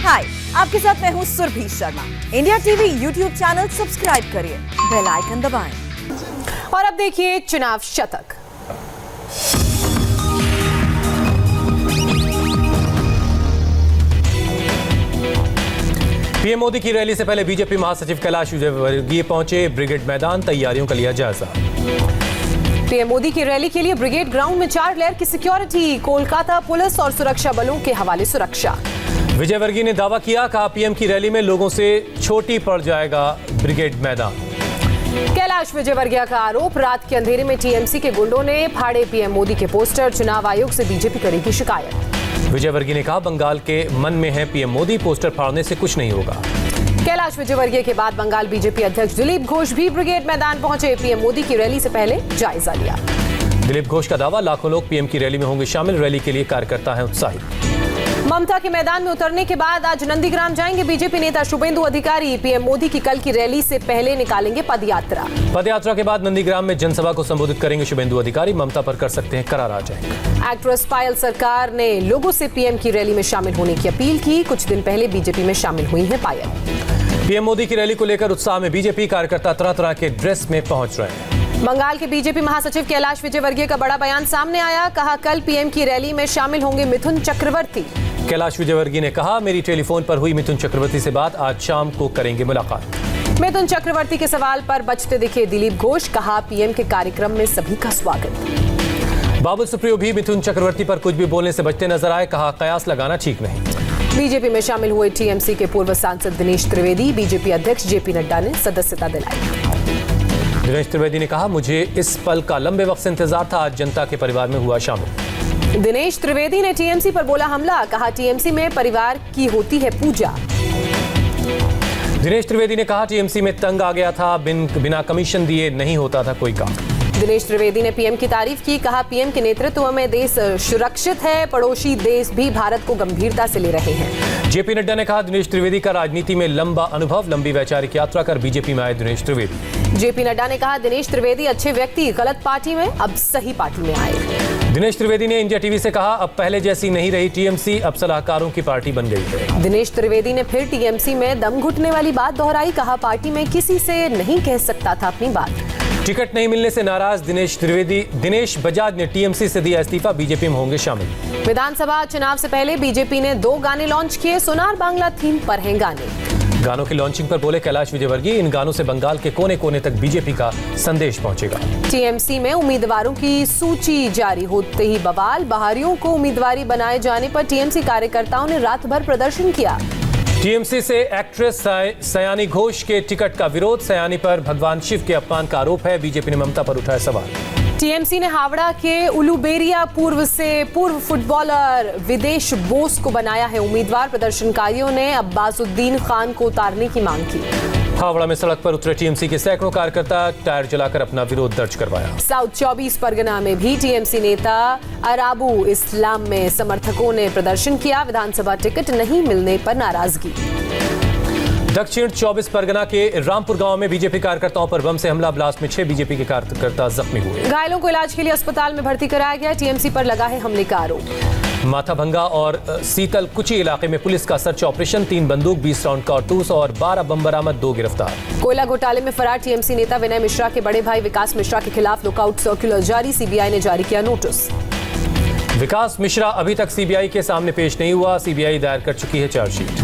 हाय, आपके साथ मैं हूँ Surabhi Sharma. India TV YouTube channel subscribe करिए, बेल आइकन दबाएं। और अब देखिए चुनाव शतक। पीएम मोदी की रैली से पहले बीजेपी महासचिव कैलाश विजयवर्गीय पहुंचे, ब्रिगेड मैदान, तैयारियों का लिया जायजा। पीएम मोदी की रैली के लिए ब्रिगेड ग्राउंड में 4 लेयर की सिक्योरिटी, कोलकाता पुलिस और सुरक्षा बलों के हवाले सुरक्षा। विजयवर्गीय ने दावा किया, कहा पीएम की रैली में लोगों से छोटी पड़ जाएगा ब्रिगेड मैदान। कैलाश विजयवर्गीय का आरोप, रात के अंधेरे में टीएमसी के गुंडों ने फाड़े पीएम मोदी के पोस्टर, चुनाव आयोग से बीजेपी करेगी शिकायत। विजयवर्गीय ने कहा, बंगाल के मन में है पीएम मोदी, पोस्टर फाड़ने से कुछ नहीं होगा। कैलाश विजयवर्गीय के बाद बंगाल बीजेपी अध्यक्ष दिलीप घोष भी ब्रिगेड मैदान पहुंचे, पीएम मोदी की रैली से पहले जायजा लिया। दिलीप घोष का दावा, लाखों लोग पीएम की रैली में होंगे शामिल, रैली के लिए कार्यकर्ता हैं उत्साहित। ममता के मैदान में उतरने के बाद आज नंदीग्राम जाएंगे बीजेपी नेता शुभेंदु अधिकारी, पीएम मोदी की कल की रैली से पहले निकालेंगे पदयात्रा। पदयात्रा के बाद नंदीग्राम में जनसभा को संबोधित करेंगे शुभेंदु अधिकारी, ममता पर कर सकते हैं करारा जंग। एक्ट्रेस पायल सरकार ने लोगों से पीएम की रैली में शामिल होने की अपील की, कुछ दिन पहले बीजेपी में शामिल हुई हैं पायल। पीएम मोदी की रैली को लेकर उत्साह में बीजेपी कार्यकर्ता तरह तरह के ड्रेस में पहुंच रहे हैं। बंगाल के बीजेपी महासचिव कैलाश विजयवर्गीय का बड़ा बयान सामने आया, कहा कल पीएम की रैली में शामिल होंगे मिथुन चक्रवर्ती। कैलाश विजयवर्गीय ने कहा, मेरी टेलीफोन पर हुई मिथुन चक्रवर्ती से बात, आज शाम को करेंगे मुलाकात। मिथुन चक्रवर्ती के सवाल पर बचते दिखे दिलीप घोष, कहा पीएम के कार्यक्रम में सभी का स्वागत। बाबुल सुप्रियो भी मिथुन चक्रवर्ती पर कुछ भी बोलने से बचते नजर आए, कहा कयास लगाना ठीक नहीं। बीजेपी में शामिल हुए टीएमसी के पूर्व सांसद दिनेश त्रिवेदी, बीजेपी अध्यक्ष जेपी नड्डा ने सदस्यता दिलाई। दिनेश त्रिवेदी ने कहा, मुझे इस पल का लंबे वक्त से इंतजार था, आज जनता के परिवार में हुआ शामिल। दिनेश त्रिवेदी ने टीएमसी पर बोला हमला, कहा टीएमसी में परिवार की होती है पूजा। दिनेश त्रिवेदी ने कहा, टीएमसी में तंग आ गया था, बिना कमीशन दिए नहीं होता था कोई काम। दिनेश त्रिवेदी ने पीएम की तारीफ की, कहा पीएम के नेतृत्व में देश सुरक्षित है, पड़ोसी देश भी भारत को गंभीरता से ले रहे हैं। जेपी नड्डा ने कहा, दिनेश त्रिवेदी का राजनीति में लंबा अनुभव, लंबी वैचारिक यात्रा कर बीजेपी में आए दिनेश त्रिवेदी। जेपी नड्डा ने कहा, दिनेश त्रिवेदी अच्छे व्यक्ति, गलत पार्टी में, अब सही पार्टी में आए। दिनेश त्रिवेदी ने इंडिया टीवी से कहा, अब पहले जैसी नहीं रही टीएमसी, अब सलाहकारों की पार्टी बन गई है। दिनेश त्रिवेदी ने फिर टीएमसी में दम घुटने वाली बात दोहराई, कहा पार्टी में किसी से नहीं कह सकता था अपनी बात। टिकट नहीं मिलने से नाराज दिनेश बजाज ने टीएमसी से दिया इस्तीफा, बीजेपी में होंगे शामिल। विधानसभा चुनाव से पहले बीजेपी ने 2 गाने लॉन्च किए, सोनार बांग्ला थीम पर हैं गाने। गानों की लॉन्चिंग पर बोले कैलाश विजयवर्गीय, इन गानों से बंगाल के कोने कोने तक बीजेपी का संदेश पहुंचेगा। टीएमसी में उम्मीदवारों की सूची जारी होते ही बवाल, बाहरियों को उम्मीदवारी बनाए जाने पर टीएमसी कार्यकर्ताओं ने रात भर प्रदर्शन किया। टीएमसी से एक्ट्रेस सयानी घोष के टिकट का विरोध, सयानी पर भगवान शिव के अपमान का आरोप है, बीजेपी ने ममता पर उठाया सवाल। टीएमसी ने हावड़ा के उलुबेरिया पूर्व फुटबॉलर विदेश बोस को बनाया है उम्मीदवार, प्रदर्शनकारियों ने अब्बासुद्दीन खान को उतारने की मांग की। हावड़ा में सड़क पर उतरे टीएमसी के सैकड़ों कार्यकर्ता, टायर जलाकर अपना विरोध दर्ज करवाया। साउथ 24 परगना में भी टीएमसी नेता अराबू इस्लाम में समर्थकों ने प्रदर्शन किया, विधानसभा टिकट नहीं मिलने पर नाराजगी। दक्षिण 24 परगना के रामपुर गांव में बीजेपी कार्यकर्ताओं पर बम से हमला, ब्लास्ट में 6 बीजेपी के कार्यकर्ता जख्मी हुए। घायलों को इलाज के लिए अस्पताल में भर्ती कराया गया, टीएमसी पर लगा है हमले का आरोप। माथाभंगा और सीतल कुची इलाके में पुलिस का सर्च ऑपरेशन, 3 बंदूक, 20 राउंड कारतूस और 12 बम बरामद, 2 गिरफ्तार। कोयला घोटाले में फरार टीएमसी नेता विनय मिश्रा के बड़े भाई विकास मिश्रा के खिलाफ लुकआउट सर्कुलर जारी, सीबीआई ने जारी किया नोटिस। विकास मिश्रा अभी तक सीबीआई के सामने पेश नहीं हुआ, सीबीआई दायर कर चुकी है चार्जशीट।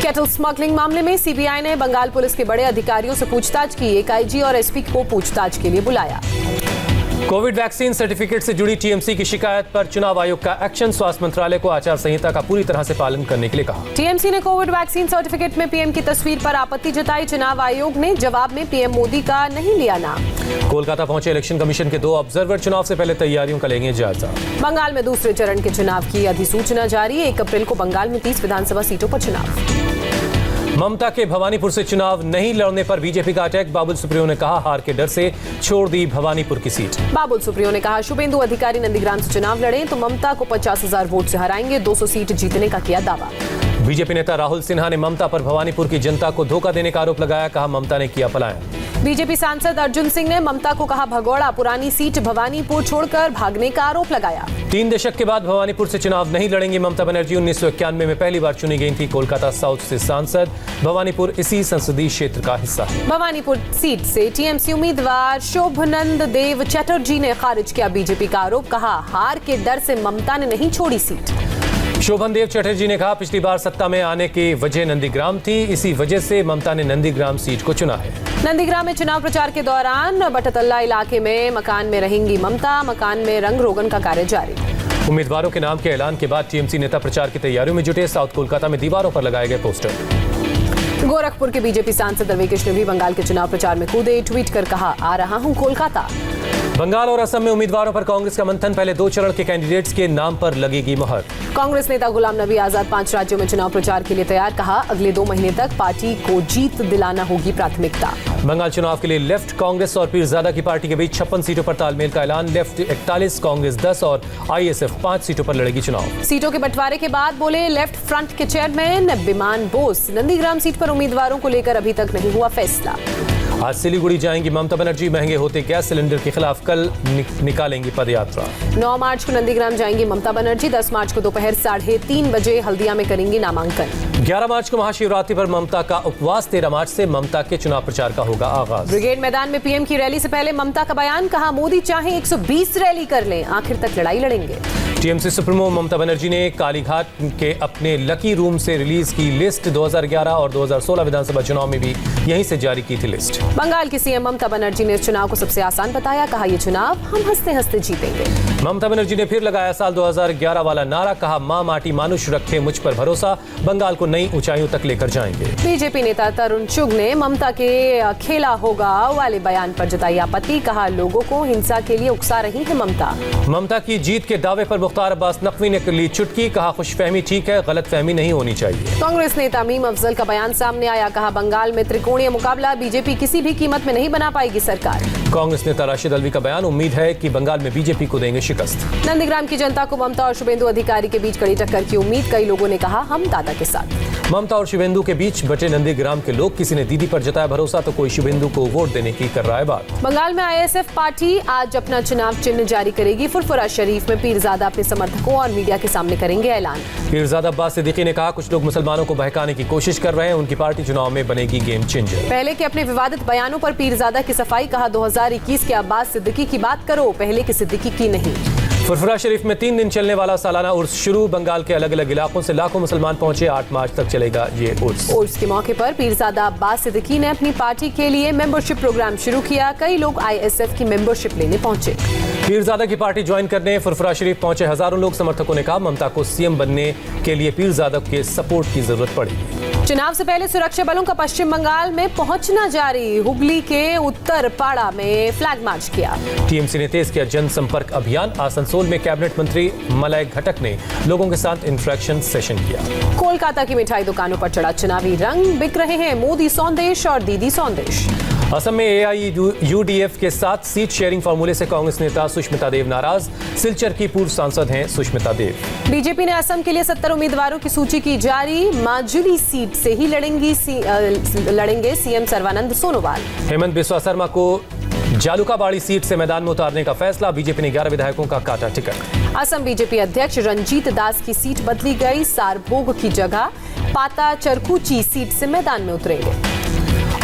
कैटल स्मगलिंग मामले में सीबीआई ने बंगाल पुलिस के बड़े अधिकारियों से पूछताछ की, एक आईजी और एसपी को पूछताछ के लिए बुलाया। कोविड वैक्सीन सर्टिफिकेट से जुड़ी टीएमसी की शिकायत पर चुनाव आयोग का एक्शन, स्वास्थ्य मंत्रालय को आचार संहिता का पूरी तरह से पालन करने के लिए कहा। टीएमसी ने कोविड वैक्सीन सर्टिफिकेट में पीएम की तस्वीर पर आपत्ति जताई, चुनाव आयोग ने जवाब में पीएम मोदी का नहीं लिया नाम। कोलकाता पहुंचे इलेक्शन कमीशन के 2 ऑब्जर्वर, चुनाव से पहले तैयारियों का लेंगे जायजा। बंगाल में दूसरे चरण के चुनाव की अधिसूचना जारी, 1 अप्रैल को बंगाल में 30 विधानसभा सीटों पर चुनाव। ममता के भवानीपुर से चुनाव नहीं लड़ने पर बीजेपी का अटैक, बाबुल सुप्रियो ने कहा, हार के डर से छोड़ दी भवानीपुर की सीट। बाबुल सुप्रियो ने कहा, शुभेंदु अधिकारी नंदीग्राम से चुनाव लड़े तो ममता को 50,000 वोट से हराएंगे, 200 सीट जीतने का किया दावा। बीजेपी नेता राहुल सिन्हा ने ममता पर भवानीपुर की जनता को धोखा देने का आरोप लगाया, कहा ममता ने किया पलायन। बीजेपी सांसद अर्जुन सिंह ने ममता को कहा भगोड़ा, पुरानी सीट भवानीपुर छोड़कर भागने का आरोप लगाया। 3 दशक के बाद भवानीपुर से चुनाव नहीं लड़ेंगी ममता बनर्जी। 1991 में पहली बार चुनी गई थी। कोलकाता साउथ से सांसद, भवानीपुर इसी संसदीय क्षेत्र का हिस्सा है। भवानीपुर सीट से टीएमसी उम्मीदवार शोभनंद देव चटर्जी ने खारिज किया बीजेपी का आरोप। कहा हार के डर से ममता ने नहीं छोड़ी सीट। शोभन देव चटर्जी ने कहा पिछली बार सत्ता में आने की वजह नंदीग्राम थी, इसी वजह से ममता ने नंदीग्राम सीट को चुना है। नंदीग्राम में चुनाव प्रचार के दौरान बटतल्ला इलाके में मकान में रहेंगी ममता। मकान में रंग रोगन का कार्य जारी। उम्मीदवारों के नाम के ऐलान के बाद टीएमसी नेता प्रचार की तैयारियों में जुटे। साउथ कोलकाता में दीवारों पर लगाए गए पोस्टर। गोरखपुर के बीजेपी सांसद दरवेश ने भी बंगाल के चुनाव प्रचार में कूदे। ट्वीट कर कहा आ रहा हूं कोलकाता। बंगाल और असम में उम्मीदवारों पर कांग्रेस का मंथन। पहले 2 चरण के कैंडिडेट्स के नाम पर लगेगी मुहर। कांग्रेस नेता गुलाम नबी आजाद 5 राज्यों में चुनाव प्रचार के लिए तैयार। कहा अगले 2 महीने तक पार्टी को जीत दिलाना होगी प्राथमिकता। बंगाल चुनाव के लिए लेफ्ट, कांग्रेस और पीरजादा की पार्टी के बीच 56 सीटों पर तालमेल का ऐलान। लेफ्ट 41, कांग्रेस 10 और आईएसएफ 5 सीटों पर लड़ेगी चुनाव। सीटों के बंटवारे के बाद बोले लेफ्ट फ्रंट के चेयरमैन विमान बोस। नंदीग्राम सीट पर उम्मीदवारों को लेकर अभी तक नहीं हुआ फैसला। आज सिलीगुड़ी जाएंगी ममता बनर्जी। महंगे होते गैस सिलेंडर के खिलाफ कल निकालेंगी पदयात्रा। 9 मार्च को नंदीग्राम जाएंगी ममता बनर्जी। 10 मार्च को दोपहर 3:30 बजे हल्दिया में करेंगी नामांकन। 11 मार्च को महाशिवरात्रि पर ममता का उपवास। 13 मार्च से ममता के चुनाव प्रचार का होगा आगाज। ब्रिगेड मैदान में पीएम की रैली से पहले ममता का बयान। कहा मोदी चाहे 120 रैली कर लें, आखिर तक लड़ाई लड़ेंगे। टीएमसी सुप्रीमो ममता बनर्जी ने कालीघाट के अपने लकी रूम से रिलीज की लिस्ट। 2011 और 2016 विधानसभा चुनाव में भी यहीं से जारी की थी लिस्ट। बंगाल की सीएम ममता बनर्जी ने इस चुनाव को सबसे आसान बताया। कहा ये चुनाव हम हंसते हंसते जीतेंगे। ममता बनर्जी ने फिर लगाया साल 2011 वाला नारा। कहा मां माटी मानुष रखे मुझ पर भरोसा, बंगाल को नई ऊंचाइयों तक लेकर जाएंगे। बीजेपी नेता तरुण चुग ने ममता के खेला होगा वाले बयान पर जताई आपत्ति। कहा लोगों को हिंसा के लिए उकसा रही है ममता। ममता की जीत के दावे पर मुख्तार अब्बास नकवी ने ली चुटकी। कहा खुशफहमी ठीक है, गलतफहमी नहीं होनी चाहिए। कांग्रेस नेता मीम अफजल का बयान सामने आया। कहा बंगाल में त्रिकोणीय मुकाबला, बीजेपी किसी भी कीमत में नहीं बना पाएगी सरकार। कांग्रेस नेता राशिद अलवी का बयान। उम्मीद है कि बंगाल में बीजेपी को देंगे शिकस्त। नंदीग्राम की जनता को ममता और शुभेंदु अधिकारी के बीच कड़ी टक्कर की उम्मीद। कई लोगों ने कहा हम दादा के साथ। ममता और शुभेंदु के बीच बटे नंदीग्राम के लोग। किसी ने दीदी पर जताया भरोसा तो कोई शुभेंदु को वोट देने की कर रहा है बात। बंगाल में आईएसएफ पार्टी आज अपना चुनाव चिन्ह जारी करेगी। फुरफुरा शरीफ में पीरजादा अपने समर्थकों और मीडिया के सामने करेंगे ऐलान। पीरजादा अब्बास सिद्दीकी ने कहा कुछ लोग मुसलमानों को बहकाने की कोशिश कर रहे हैं, उनकी पार्टी चुनाव में बनेगी गेम चेंजर। पहले के अपने विवादित बयानों पर पीरजादा की सफाई। कहा 2021 के अब्बास सिद्दीकी की बात करो, पहले के सिद्दीकी की नहीं। फुरफुरा शरीफ में 3 दिन चलने वाला सालाना उर्स शुरू। बंगाल के अलग अलग इलाकों से लाखों मुसलमान पहुंचे। 8 मार्च तक चलेगा ये उर्स। उर्स के मौके पर पीरजादा अब्बास सिद्दीकी ने अपनी पार्टी के लिए मेंबरशिप प्रोग्राम शुरू किया। कई लोग आईएसएफ की मेंबरशिप लेने पहुंचे। पीरजादा की पार्टी ज्वाइन करने फुरफुरा शरीफ पहुंचे हजारों लोग। समर्थकों ने कहा ममता को सीएम बनने के लिए पीरजादा के सपोर्ट की जरूरत पड़ेगी। चुनाव से पहले सुरक्षा बलों का पश्चिम बंगाल में पहुंचना जारी। हुगली के उत्तरपाड़ा में फ्लैग मार्च किया। टीएमसी ने तेज किया जनसंपर्क अभियान। आसनसोल में कैबिनेट मंत्री मलय घटक ने लोगों के साथ इंटरेक्शन सेशन किया। कोलकाता की मिठाई दुकानों पर चढ़ा चुनावी रंग। बिक रहे हैं मोदी सौंदेश और दीदी सौंदेश। असम में एआईयूडीएफ के साथ सीट शेयरिंग फार्मूले से कांग्रेस नेता सुष्मिता देव नाराज। सिलचर की पूर्व सांसद हैं सुष्मिता देव। बीजेपी ने असम के लिए 70 उम्मीदवारों की सूची की जारी। माजुली सीट से ही लड़ेंगे सीएम सर्बानंद सोनोवाल। हेमंत बिस्वा शर्मा को जालुकाबाड़ी सीट से मैदान में उतारने का फैसला। बीजेपी ने 11 विधायकों का काटा टिकट। असम बीजेपी अध्यक्ष रंजीत दास की सीट बदली गई। सारभोग की जगह पाता चरकुची सीट से मैदान में उतरेंगे।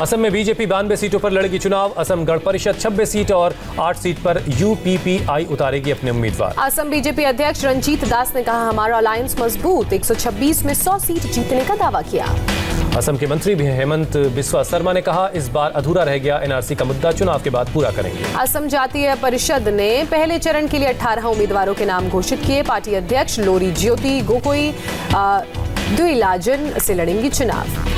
असम में बीजेपी 92 सीटों पर लड़ेगी चुनाव। असम गण परिषद 26 सीट और 8 सीट पर यूपीपीआई उतारेगी अपने उम्मीदवार। असम बीजेपी अध्यक्ष रंजीत दास ने कहा हमारा अलायंस मजबूत। 126 में 100 सीट जीतने का दावा किया। असम के मंत्री भी हेमंत बिस्वा शर्मा ने कहा इस बार अधूरा रह गया एनआरसी का मुद्दा, चुनाव के बाद पूरा करेंगे। असम जातीय परिषद ने पहले चरण के लिए 18 उम्मीदवारों के नाम घोषित किए। पार्टी अध्यक्ष लोरी ज्योति गोगोई द्विलाजन से लड़ेंगी चुनाव।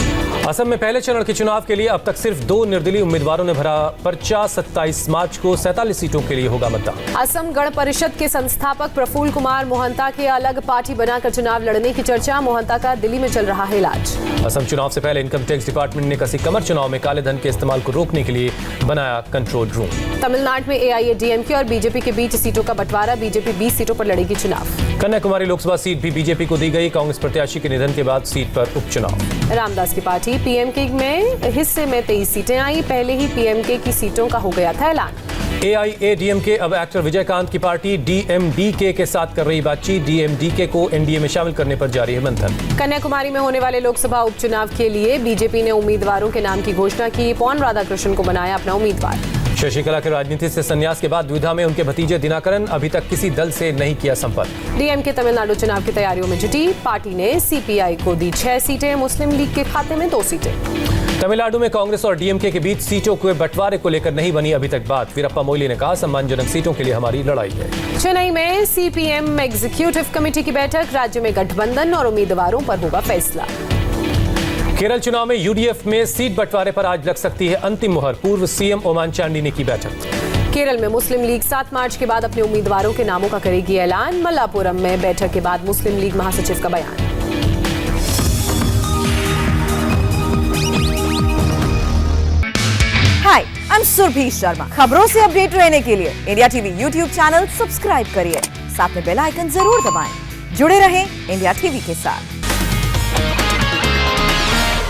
असम में पहले चरण के चुनाव के लिए अब तक सिर्फ 2 निर्दलीय उम्मीदवारों ने भरा पर्चा। 27 मार्च को 47 सीटों के लिए होगा मतदान। असम गण परिषद के संस्थापक प्रफुल्ल कुमार मोहंता के अलग पार्टी बनाकर चुनाव लड़ने की चर्चा। मोहंता का दिल्ली में चल रहा है इलाज। असम चुनाव से पहले इनकम टैक्स डिपार्टमेंट ने कसी कमर। चुनाव में काले धन के इस्तेमाल को रोकने के लिए बनाया कंट्रोल रूम। तमिलनाडु में एआईएडीएमके और बीजेपी के बीच सीटों का बंटवारा। बीजेपी 20 सीटों पर लड़ेगी चुनाव। कन्याकुमारी लोकसभा सीट भी बीजेपी को दी गई। कांग्रेस प्रत्याशी के निधन के बाद सीट पर उपचुनाव। रामदास की पार्टी पीएमके में हिस्से में 23 सीटें आई। पहले ही पीएमके की सीटों का हो गया था ऐलान। एआईएडीएमके अब एक्टर विजयकांत की पार्टी डीएमडीके के साथ कर रही बातचीत। डीएमडीके को एनडीए में शामिल करने पर जारी है मंथन। कन्याकुमारी में होने वाले लोकसभा उपचुनाव के लिए बीजेपी ने उम्मीदवारों के नाम की घोषणा की। पॉन राधाकृष्णन को बनाया अपना उम्मीदवार। शशिकला के राजनीति से संन्यास के बाद द्विधा में उनके भतीजे दिनाकरन अभी तक किसी दल से नहीं किया संपर्क। डीएमके तमिलनाडु चुनाव की तैयारियों में जुटी। पार्टी ने सीपीआई को दी 6 सीटें, मुस्लिम लीग के खाते में 2 सीटें। तमिलनाडु में कांग्रेस और डीएमके के बीच सीटों के बंटवारे को लेकर नहीं बनी अभी तक बात। वीरप्पा मोइली ने कहा, सम्मानजनक सीटों के लिए हमारी लड़ाई है। चेन्नई में सीपीएम एग्जीक्यूटिव कमेटी की बैठक। राज्य में गठबंधन और उम्मीदवारों पर होगा फैसला। केरल चुनाव में यूडीएफ में सीट बंटवारे पर आज लग सकती है अंतिम मुहर। पूर्व सीएम ओमान चांडी ने की बैठक। केरल में मुस्लिम लीग 7 मार्च के बाद अपने उम्मीदवारों के नामों का करेगी ऐलान। मल्लापुरम में बैठक के बाद मुस्लिम लीग महासचिव का बयान। हाय, आई एम सुरभि शर्मा। खबरों से अपडेट रहने के लिए India TV YouTube channel subscribe करिए। साथ में बेल आइकन जरूर दबाएं। जुड़े रहें इंडिया टीवी के साथ।